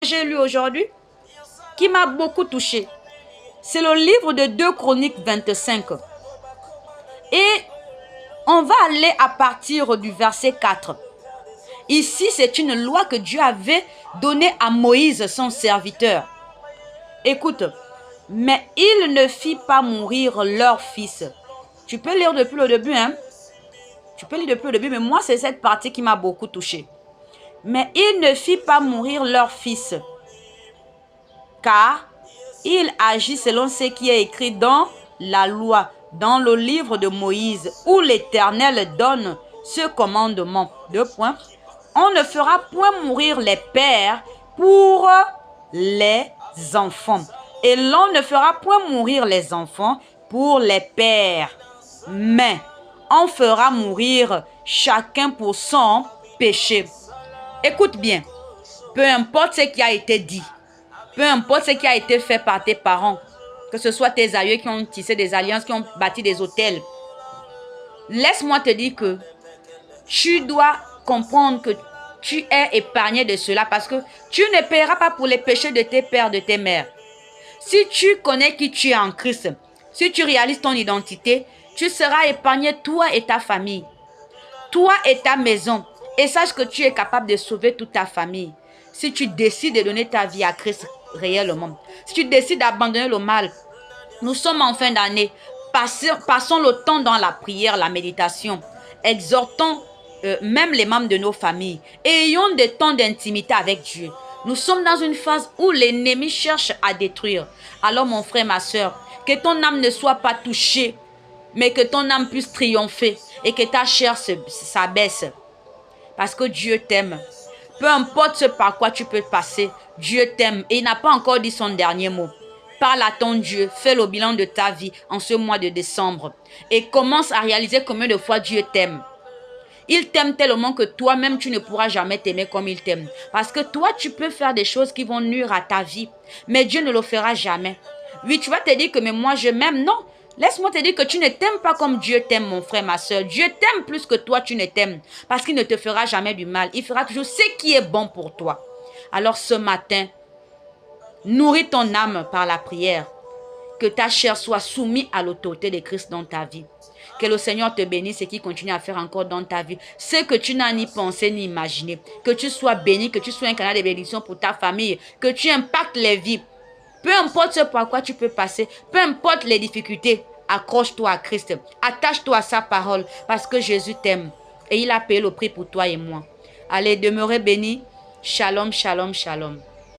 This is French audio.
j'ai lu aujourd'hui qui m'a beaucoup touché. C'est le livre de 2 Chroniques 25. Et on va aller à partir du verset 4. Ici, c'est une loi que Dieu avait donnée à Moïse, son serviteur. Écoute, mais il ne fit pas mourir leur fils. Tu peux lire depuis le début, hein? Tu peux lire depuis le début, mais moi, c'est cette partie qui m'a beaucoup touchée. Mais il ne fit pas mourir leur fils, car il agit selon ce qui est écrit dans la loi, dans le livre de Moïse, où l'Éternel donne ce commandement. 2 points. On ne fera point mourir les pères pour les enfants. Et l'on ne fera point mourir les enfants pour les pères. Mais on fera mourir chacun pour son péché. Écoute bien, peu importe ce qui a été dit, peu importe ce qui a été fait par tes parents, que ce soit tes aïeux qui ont tissé des alliances, qui ont bâti des hôtels, laisse-moi te dire que tu dois comprendre que tu es épargné de cela parce que tu ne paieras pas pour les péchés de tes pères, de tes mères. Si tu connais qui tu es en Christ, si tu réalises ton identité, tu seras épargné, toi et ta famille, toi et ta maison. Et sache que tu es capable de sauver toute ta famille. Si tu décides de donner ta vie à Christ réellement, si tu décides d'abandonner le mal, nous sommes en fin d'année. Passons le temps dans la prière, la méditation. Exhortons même les membres de nos familles. Ayons des temps d'intimité avec Dieu. Nous sommes dans une phase où l'ennemi cherche à détruire. Alors mon frère, ma soeur, que ton âme ne soit pas touchée, mais que ton âme puisse triompher et que ta chair s'abaisse. Parce que Dieu t'aime. Peu importe ce par quoi tu peux passer, Dieu t'aime et il n'a pas encore dit son dernier mot. Parle à ton Dieu, fais le bilan de ta vie en ce mois de décembre et commence à réaliser combien de fois Dieu t'aime. Il t'aime tellement que toi-même, tu ne pourras jamais t'aimer comme il t'aime. Parce que toi, tu peux faire des choses qui vont nuire à ta vie, mais Dieu ne le fera jamais. Oui, tu vas te dire que mais moi, je m'aime. Non, laisse-moi te dire que tu ne t'aimes pas comme Dieu t'aime, mon frère, ma soeur. Dieu t'aime plus que toi, tu ne t'aimes. Parce qu'il ne te fera jamais du mal. Il fera toujours ce qui est bon pour toi. Alors ce matin, nourris ton âme par la prière. Que ta chair soit soumise à l'autorité de Christ dans ta vie. Que le Seigneur te bénisse et qu'il continue à faire encore dans ta vie ce que tu n'as ni pensé ni imaginé. Que tu sois béni, que tu sois un canal de bénédiction pour ta famille, que tu impactes les vies. Peu importe ce par quoi tu peux passer, peu importe les difficultés, accroche-toi à Christ. Attache-toi à sa parole parce que Jésus t'aime et il a payé le prix pour toi et moi. Allez, demeurez bénis. Shalom, shalom, shalom.